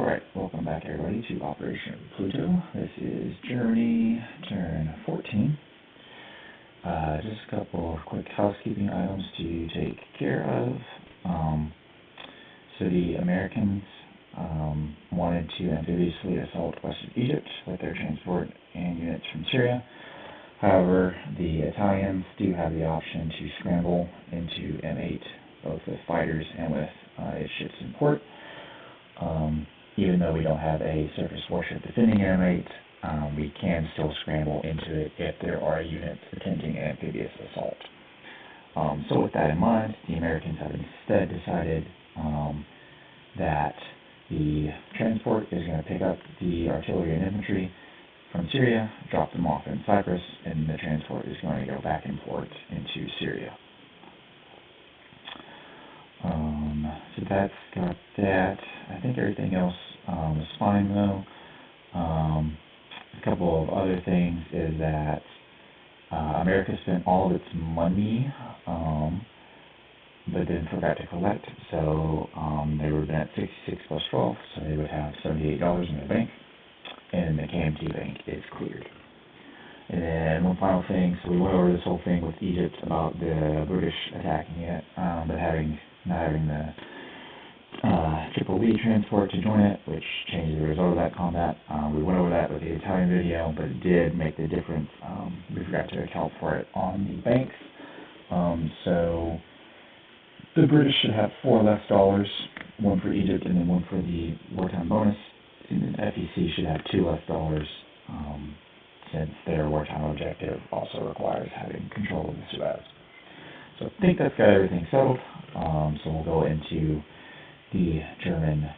Alright, welcome back everybody to Operation Pluto. This is Germany, turn 14. Just a couple of quick housekeeping items to take care of. So the Americans wanted to amphibiously assault Western Egypt with their transport and units from Syria. However, the Italians do have the option to scramble into M8, both with fighters and with its ships in port. Even though we don't have a surface warship defending M8, we can still scramble into it if there are units attempting amphibious assault. So with that in mind, the Americans have instead decided that the transport is going to pick up the artillery and infantry from Syria, drop them off in Cyprus, and the transport is going to go back and forth into Syria. So that's got that. I think everything else is fine though. A couple of other things is that America spent all of its money, but then forgot to collect. So they were at 66 plus 12, so they would have $78 in their bank, and the KMT bank is cleared. And then one final thing, so we went over this whole thing with Egypt about the British attacking it, but not having the Triple B transport to join it, which changed the result of that combat. We went over that with the Italian video, but it did make the difference. We forgot to account for it on the banks. So the British should have $4 less, one for Egypt and then one for the wartime bonus, and then FEC should have $2 less, since their wartime objective also requires having control of the Suez. So I think that's got everything settled. So we'll go into the German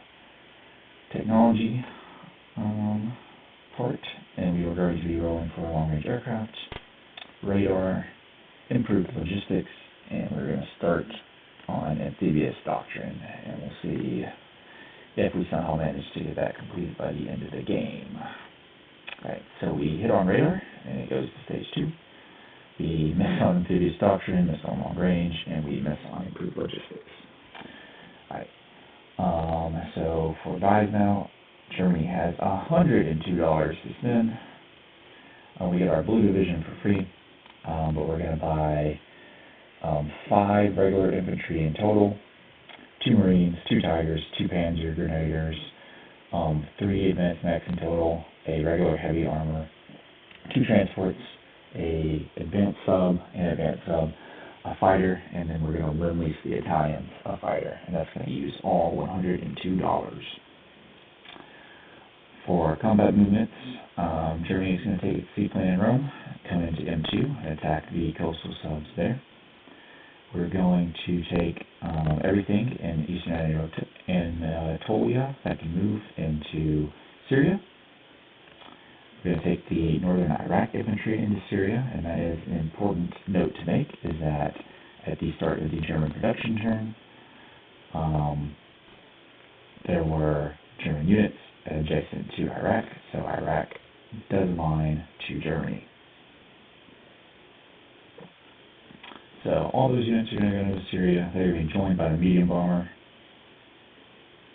technology part, and we are going to be rolling for long-range aircraft, radar, improved logistics, and we're going to start on amphibious doctrine, and we'll see if we somehow manage to get that completed by the end of the game. Alright, so we hit on radar, and it goes to stage 2. We miss on amphibious doctrine, miss on long range, and we miss on improved logistics. Alright, so for buys now, Germany has $102 to spend. We get our blue division for free, but we're going to buy 5 regular infantry in total, 2 Marines, 2 Tigers, 2 Panzer Grenadiers, 3 advanced mechs in total, a regular heavy armor, 2 transports, a advanced sub, a fighter, and then we're going to release the Italians a fighter, and that's going to use all $102. For combat movements, Germany is going to take its seaplane in Rome, come into M2, and attack the coastal subs there. We're going to take everything in Eastern Anatolia that can move into Syria. We're going to take the northern Iraq infantry into Syria, and that is an important note to make, is that at the start of the German production turn, there were German units adjacent to Iraq, so Iraq does line to Germany. So all those units are going to go into Syria. They're going to be joined by the medium bomber,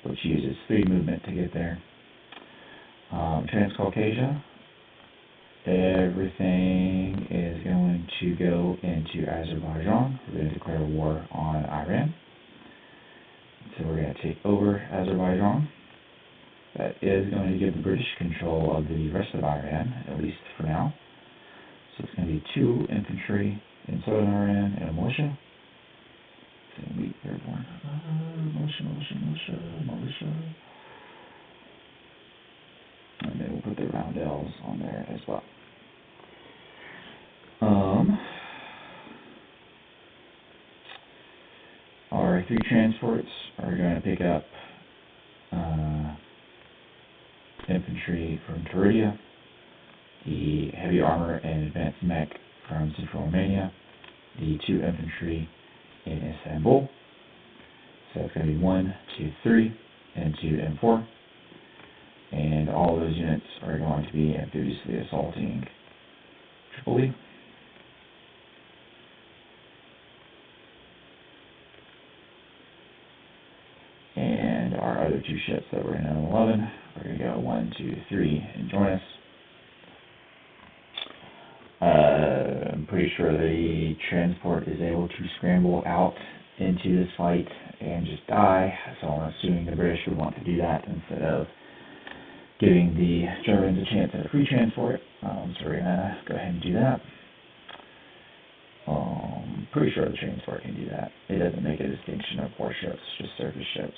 which uses 3 movement to get there. Transcaucasia, everything is going to go into Azerbaijan. We're going to declare war on Iran. So we're going to take over Azerbaijan. That is going to give the British control of the rest of Iran, at least for now. So it's going to be 2 infantry in southern Iran and a militia. It's going to be airborne. Militia. And then we'll put the roundels on there as well. Our 3 transports are going to pick up infantry from Turidia, the heavy armor and advanced mech from Central Romania, the 2 infantry in Istanbul. So it's going to be 1, 2, 3, and 2 and 4. And all those units are going to be amphibiously assaulting Tripoli. And and our other two ships that were in 11. We're going to go 1, 2, 3 and join us. I'm pretty sure the transport is able to scramble out into this fight and just die, so I'm assuming the British would want to do that instead of giving the Germans a chance at a free transport. So we're going to go ahead and do that. Pretty sure the transport can do that. It doesn't make a distinction of warships, just surface ships.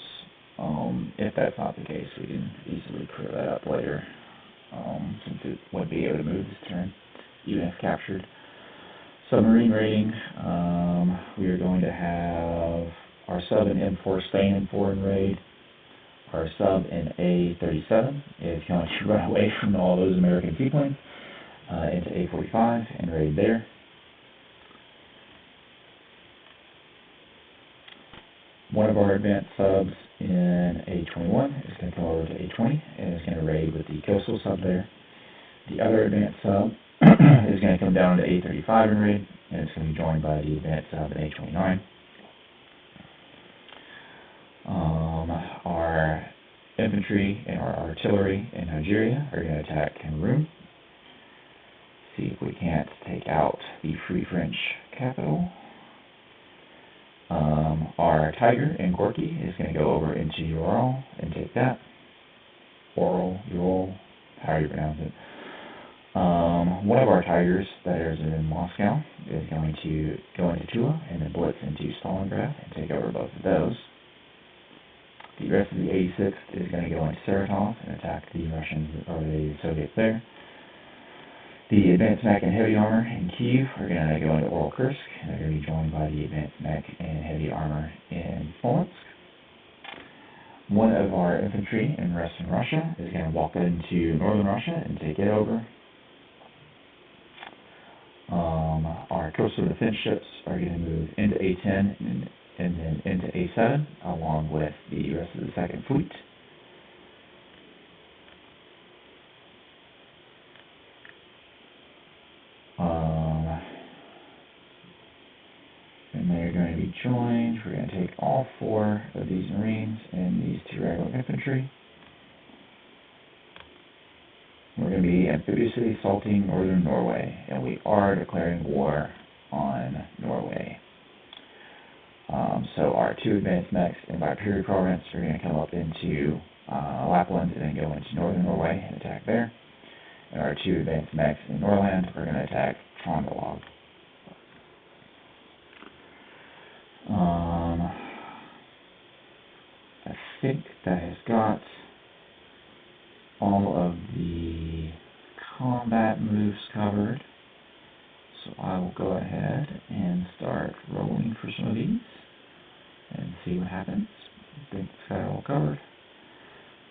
If that's not the case, we can easily clear that up later, since it wouldn't be able to move this turn, even if captured. Submarine rating, we are going to have our sub in M4 staying in foreign raid. Our sub in A37 is going to run away from all those American seaplanes into A45 and raid there. One of our advanced subs in A21 is going to come over to A20 and is going to raid with the coastal sub there. The other advanced sub is going to come down to A35 and raid, and it's going to be joined by the advanced sub in A29. Our infantry and our artillery in Nigeria are going to attack Cameroon. See if we can't take out the Free French capital. Our Tiger in Gorky is going to go over into Ural and take that. Ural, however you pronounce it. One of our Tigers that is in Moscow is going to go into Tula and then blitz into Stalingrad and take over both of those. The rest of the 86th is going to go into Saratov and attack the Russians or the Soviets there. The advanced mech and heavy armor in Kyiv are going to go into Oral Kursk, and they're going to be joined by the advanced mech and heavy armor in Smolensk. One of our infantry in Western Russia is going to walk into Northern Russia and take it over. Our coastal defense ships are going to move into A10 and then into A7, along with the rest of the Second Fleet. And they're going to be joined. We're going to take all 4 of these Marines and these 2 regular infantry. We're going to be amphibiously assaulting northern Norway, and we are declaring war on Norway. So our 2 advanced mechs in Viipuri province are going to come up into Lapland and then go into northern Norway and attack there. And our 2 advanced mechs in Norland are going to attack Trondelag. I think that has got all of the combat moves covered. So I will go ahead and start rolling for some of these and see what happens. I think it's got it all covered.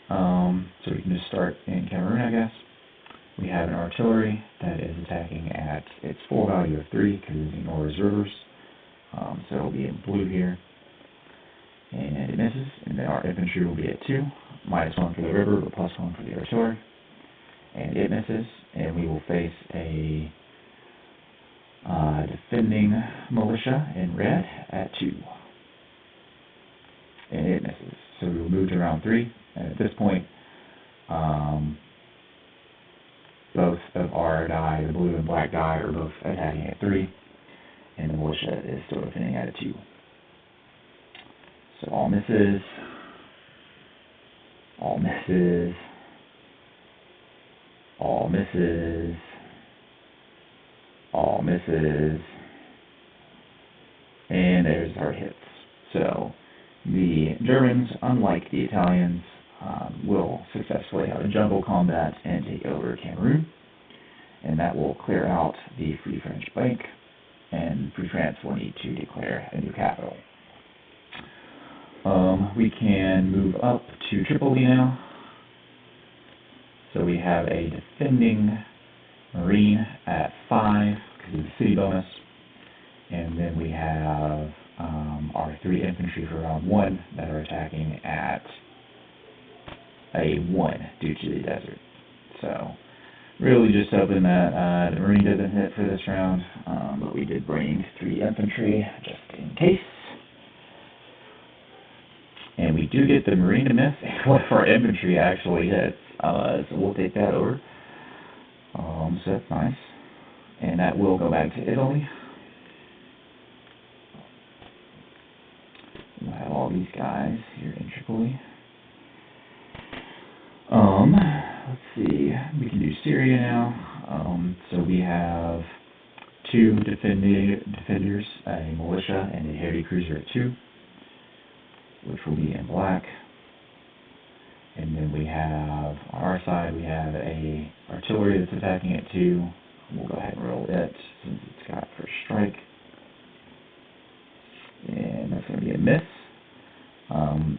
So we can just start in Cameroon, I guess. We have an artillery that is attacking at its full value of 3 because it's in all reserves. So it'll be in blue here. And it misses. And then our infantry will be at 2. -1 for the river, but +1 for the artillery. And it misses. And we will face a defending militia in red at 2. And it misses. So we will move to round 3. And at this point, both of our die, the blue and black die, are both attacking at 3. And the militia is still defending at a 2. So all misses. All misses. All misses. All misses. And there's our hits. So the Germans, unlike the Italians, will successfully have a jungle combat and take over Cameroon. And that will clear out the Free French Bank. And Free France will need to declare a new capital. We can move up to Tripoli now. So we have a defending Marine at 5 because of the city bonus. And then we have our 3 infantry for round 1 that are attacking at a 1 due to the desert. So really just hoping that the Marine doesn't hit for this round, but we did bring 3 infantry just in case. And we do get the Marine to miss, and one of our infantry actually hits, so we'll take that over. So that's nice. And that will go back to Italy. We'll have all these guys here in Tripoli. Let's see, we can do Syria now. So we have 2 defenders, a militia, and a heavy cruiser at 2, which will be in black. And then we have, on our side, we have a artillery that's attacking at 2. We'll go ahead and roll it since it's got first strike. And that's going to be a miss.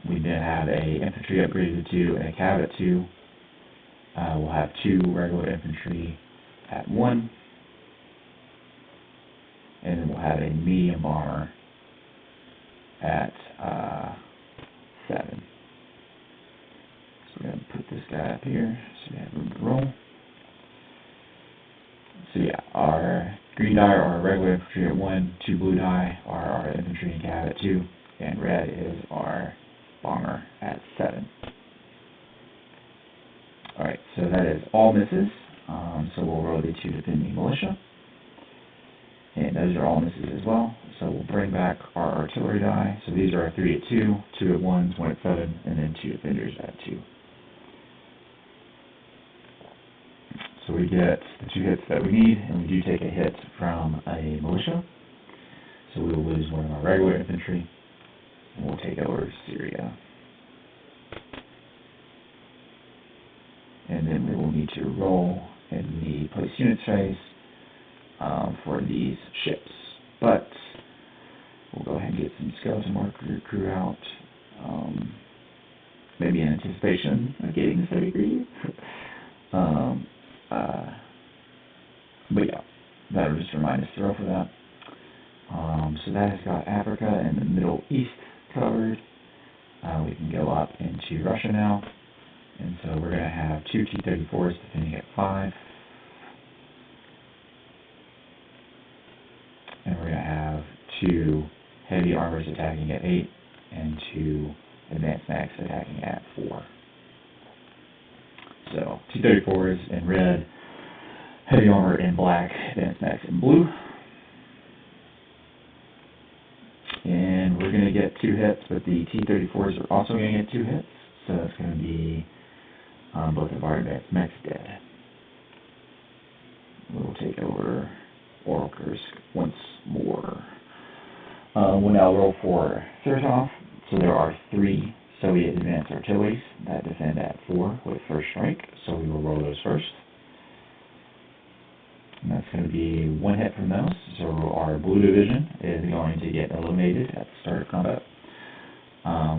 We then have a infantry upgraded to 2 and a cav at 2. We'll have 2 regular infantry at 1. And then we'll have a medium bomber at 7. So we're going to put this guy up here so we have room to roll. So yeah, our green die are our regular infantry at 1, 2 blue die are our infantry and cav at 2, and red is our bomber at 7. Alright, so that is all misses. So we'll roll the 2 defending militia. And those are all misses as well. So we'll bring back our artillery die. So these are our 3 at 2, 2 at 1, 1 at 7, and then 2 defenders at 2. So we get the 2 hits that we need, and we do take a hit from a militia. So we will lose one of our regular infantry, and we'll take over Syria. And then we will need to roll in the place units phase for these ships. But we'll go ahead and get some skeleton marker crew out, maybe in anticipation of getting this heavy crew. But yeah, that will just remind us to roll for that. So that has got Africa and the Middle East covered. We can go up into Russia now. And so we're going to have 2 T-34s defending at 5. And we're going to have 2 heavy armors attacking at 8 and 2 advanced mechs attacking at 4. So T-34s in red, heavy armor in black, advanced mechs in blue. And we're going to get 2 hits, but the T-34s are also going to get 2 hits. So that's going to be both of our advanced mechs dead. We'll take over Orkursk once more. We'll now roll for Saratov. So there are 3 Soviet advanced artilleries that defend at 4 with first strike. So we will roll those first. And that's going to be 1 hit from those. So our blue division is going to get eliminated at the start of combat.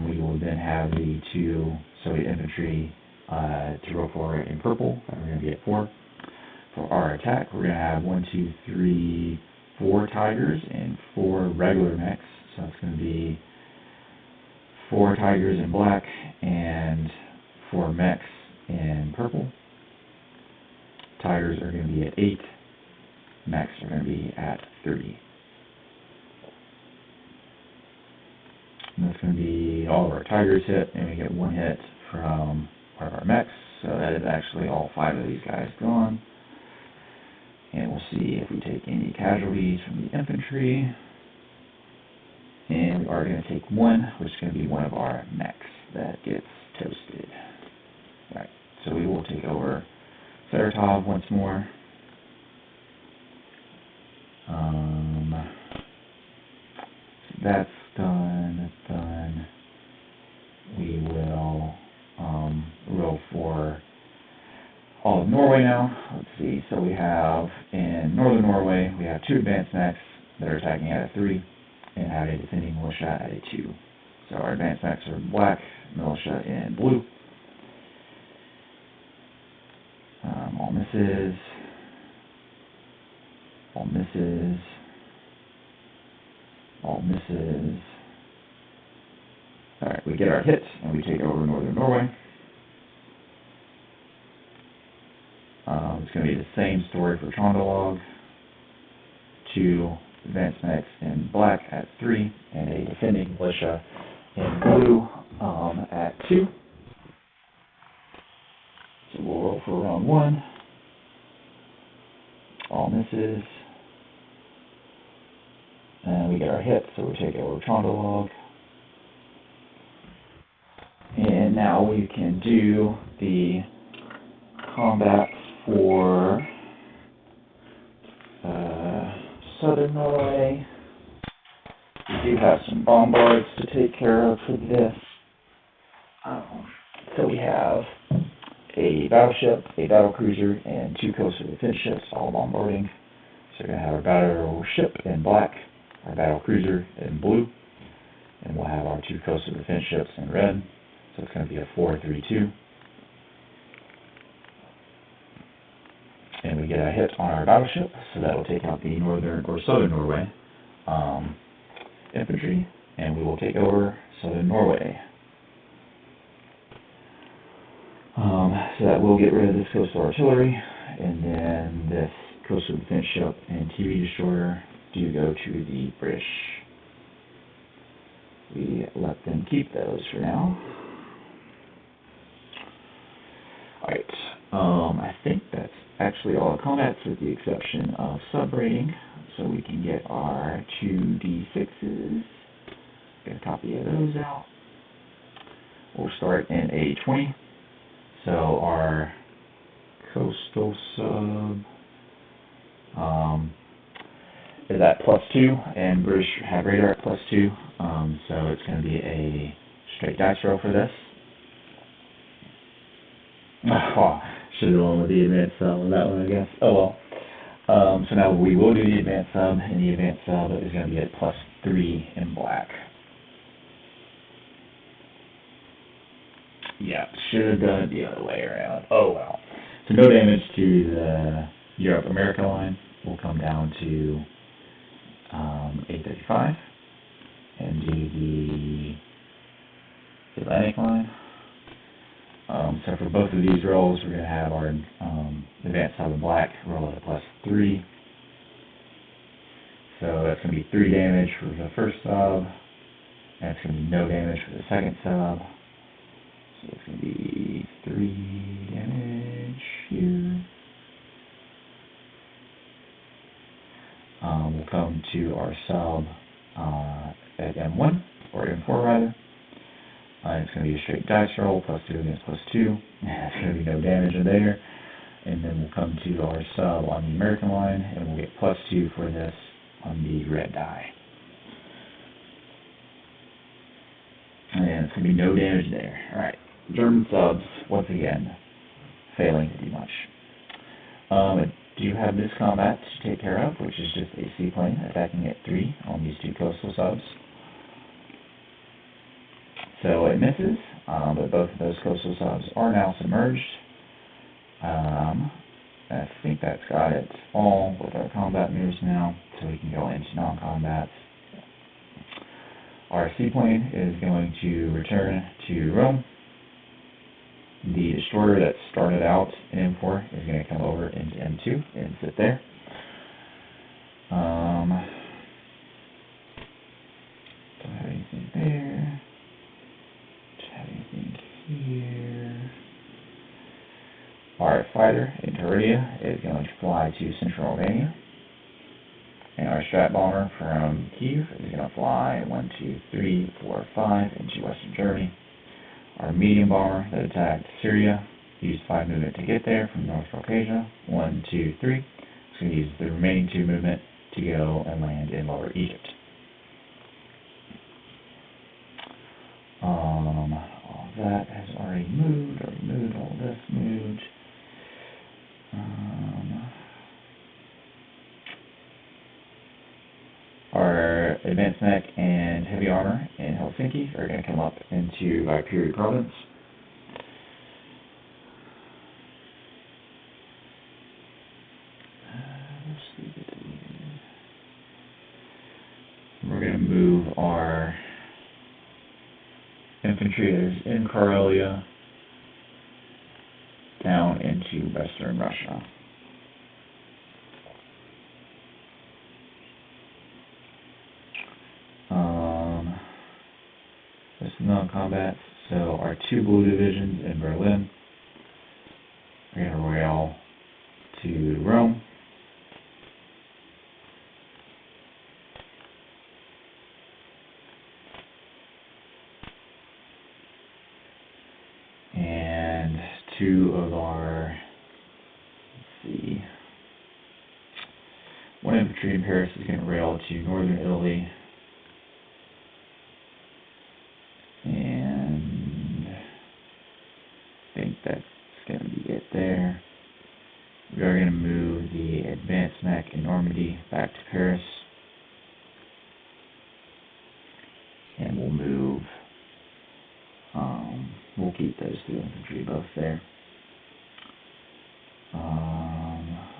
We will then have the 2 Soviet infantry to roll for in purple. We're going to be at 4. For our attack, we're going to have 1, 2, 3, 4 tigers and 4 regular mechs. So it's going to be 4 tigers in black and 4 mechs in purple. Tigers are going to be at 8. Mechs are going to be at 3. And that's going to be all of our tigers hit, and we get 1 hit from one of our mechs. So that is actually all 5 of these guys gone. And we'll see if we take any casualties from the infantry. And we are going to take 1, which is going to be one of our mechs that gets toasted. Alright, so we will take over Saratov once more. That's done. That's done. We will roll for all of Norway now. Let's see. So we have in northern Norway, we have 2 advanced mechs that are attacking at a 3 and have a defending militia at a 2. So our advanced mechs are black, militia in blue. All misses. All misses. All misses. Alright, we get our hit, and we take over northern Norway. It's going to be the same story for Trøndelag. 2 advanced mechs in black at 3, and a defending militia in blue at 2. So we'll roll for round 1. All misses. And we get our hit, so we take our Rotondo log. And now we can do the combat for Southern Norway. We do have some bombards to take care of for this. So we have a battleship, a battlecruiser, and 2 coastal defense ships all bombarding. So we're going to have our battleship in black, our battlecruiser in blue, and we'll have our 2 coastal defense ships in red. So it's going to be a 4-3-2. And we get a hit on our battleship, so that will take out the northern or southern Norway infantry, and we will take over southern Norway. So that will get rid of this coastal artillery, and then this coastal defense ship and TV destroyer do go to the British. We let them keep those for now. Alright, I think that's actually all the combats with the exception of sub-rating, so we can get our 2d6s, get a copy of those out. We'll start in a 20, so our coastal sub is at +2, and British have radar at +2, so it's going to be a straight dice roll for this. Oh, should have gone with the advanced sub on that one, I guess. Oh well. So now we will do the advanced sub, and the advanced sub is going to be at +3 in black. Yeah, should have done it the other way around. Oh well. So no damage to the Europe-America line. We'll come down to 835 and do the Atlantic line. So for both of these rolls, we're going to have our advanced sub in black roll at +3. So that's going to be 3 damage for the first sub, and it's going to be no damage for the second sub. So it's going to be 3 damage here. We'll come to our sub at M1, or M4 rather. It's going to be a straight dice roll, +2 against +2. There's going to be no damage in there. And then we'll come to our sub on the American line, and we'll get +2 for this on the red die. And it's going to be no damage there. Alright, German subs, once again, failing to do much. I do have this combat to take care of, which is just a seaplane attacking at 3 on these 2 coastal subs. So it misses, but both of those coastal subs are now submerged. I think that's got it all with our combat moves now, so we can go into non-combats. Our seaplane is going to return to Rome. The destroyer that started out in M4 is going to come over into M2 and sit there. Don't have anything there. Anything here. Our fighter in Tauridia is going to fly to Central Albania. And our strat bomber from Kiev is going to fly 1, 2, 3, 4, 5 into Western Germany. Our medium bomber that attacked Syria used 5 movement to get there from North Caucasia. 1, 2, 3. It's going to use the remaining 2 movement to go and land in Lower Egypt. All that has already moved, all this moved. Our advanced mech and heavy armor in Helsinki are going to come up into Vaipuri province. We're going to move our infantry that is in Karelia down into Western Russia. This combats. So our 2 blue divisions in Berlin are going to rail to Rome. And 2 of our, let's see, 1 infantry in Paris is going to rail to northern Italy. And I think that's going to be it there. We are going to move the advanced mech in Normandy back to Paris. And we'll move, we'll keep those 2 infantry both there.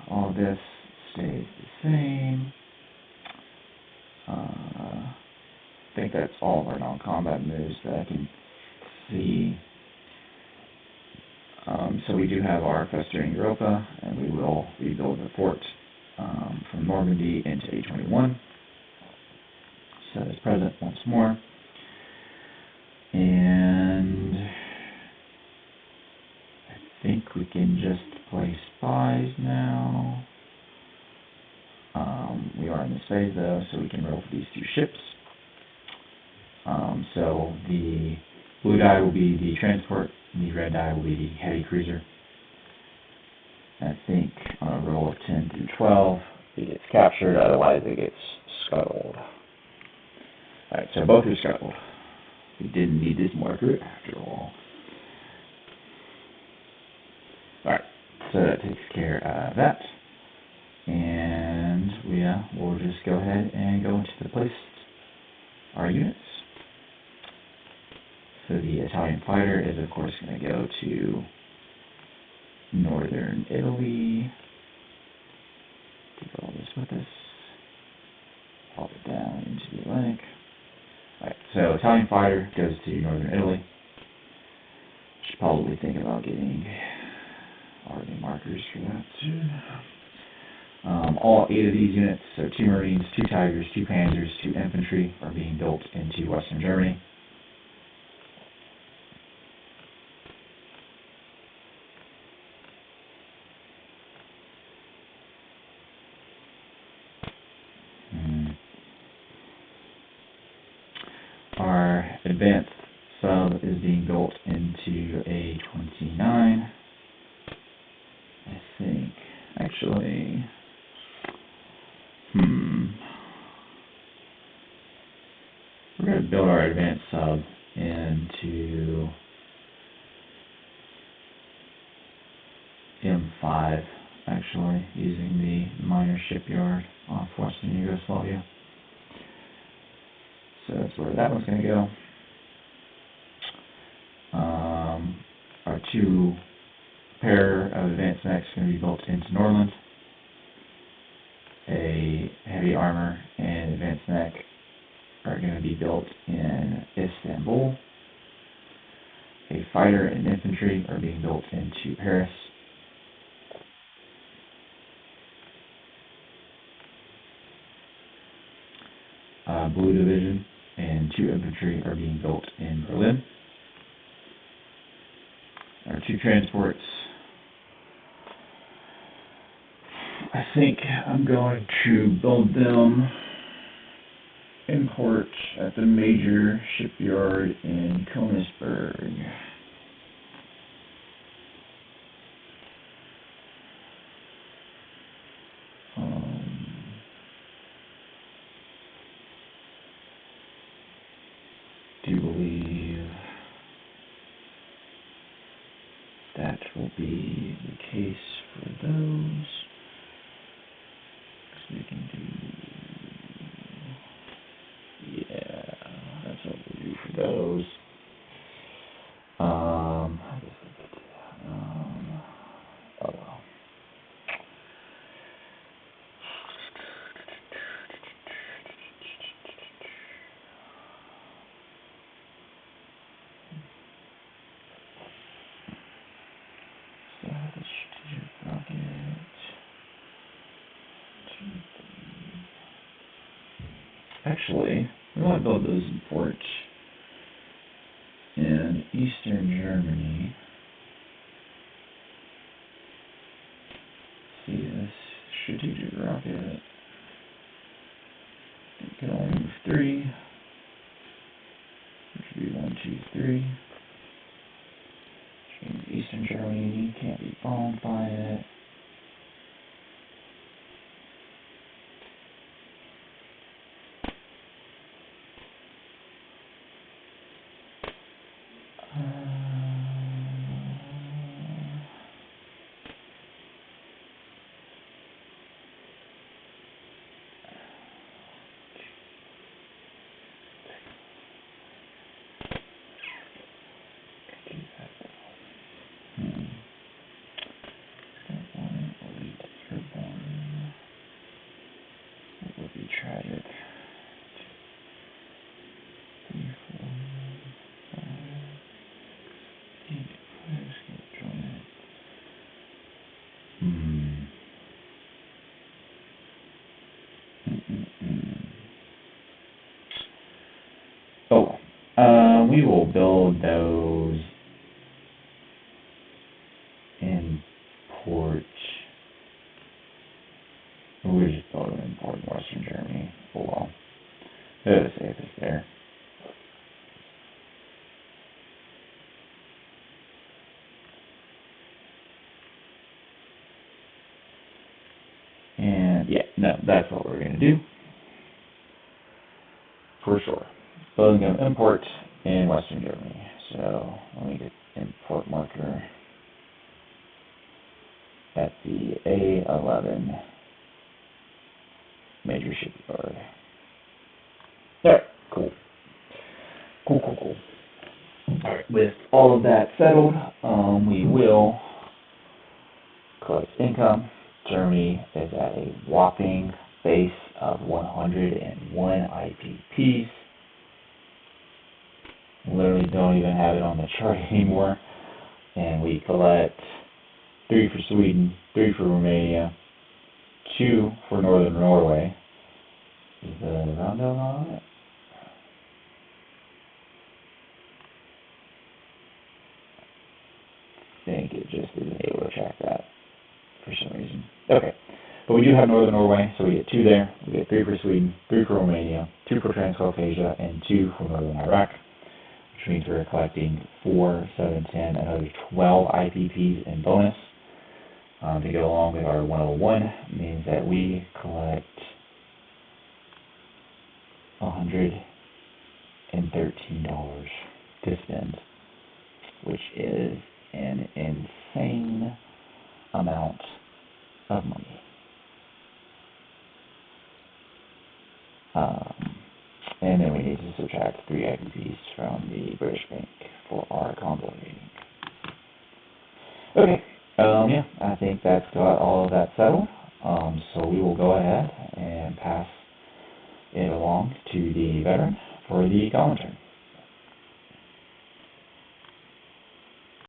All this stays the same. I think that's all of our non-combat moves that I can see. So we do have our festering Europa, and we will rebuild the fort from Normandy into A21. Set as present once more. And I think we can just play spies now. We are in this phase though, so we can roll for these 2 ships. So the blue die will be the transport, and the red die will be the heavy cruiser. I think on a roll of 10 through 12, it gets captured, otherwise it gets scuttled. Alright, so both are scuttled. We didn't need this marker after all. Alright, so that takes care of that. And we'll just go ahead and go into the place our units. So the Italian fighter is of course going to go to northern Italy. Take all this with us. Pop it down into the Atlantic. Alright, so Italian fighter goes to northern Italy. Should probably think about getting army markers for that soon. All 8 of these units, so 2 Marines, 2 Tigers, 2 Panzers, 2 infantry, are being built into Western Germany. Our advanced sub is being built into A29. I think, actually, we're going to build our advanced sub into M5, actually, using the minor shipyard off Western Yugoslavia. So that's where that one's going to go. Our 2 pair of advanced mechs are going to be built into Norland. A heavy armor and advanced mech are going to be built in Istanbul. A fighter and infantry are being built into Paris. Blue division and 2 infantry are being built in Berlin. Our 2 transports, I think I'm going to build them in port at the major shipyard in Königsberg. Do believe that will be the case for those. So we can do, yeah, that's what we'll do for those. Oh well. Actually, we want to build those in port in Eastern Germany. See this strategic rocket. It can only move 3. Which would be 1, 2, 3. Which means Eastern Germany can't be bombed by it. It would be tragic. 3, 4, 5, 8, players can join it. Oh, we will build those in port. We just build them in port in Western Germany. Oh well, they're the safest there. And yeah, no, that's what we're gonna do for sure. Building them in port in Western Germany. So let me get import marker at the A11 major shipyard. There, cool. Cool. Alright, with all of that settled, we will collect income. Germany is at a whopping base of 101 IPPs. Literally don't even have it on the chart anymore. And we collect 3 for Sweden, 3 for Romania, 2 for Northern Norway. Is the rundown on it? I think it just isn't able to track that for some reason. Okay. But we do have Northern Norway, so we get 2 there. We get 3 for Sweden, 3 for Romania, 2 for Transcaucasia, and 2 for Northern Iraq. Which means we're collecting 4, 7, 10, another 12 IPPs in bonus. To go along with our 101 means that we collect $113 to spend, which is an insane amount of money. And then we need to subtract 3 IPPs from the British Bank for our convoy rating. Okay, yeah, I think that's got all of that settled. So we will go ahead and pass it along to the veteran for the commentary.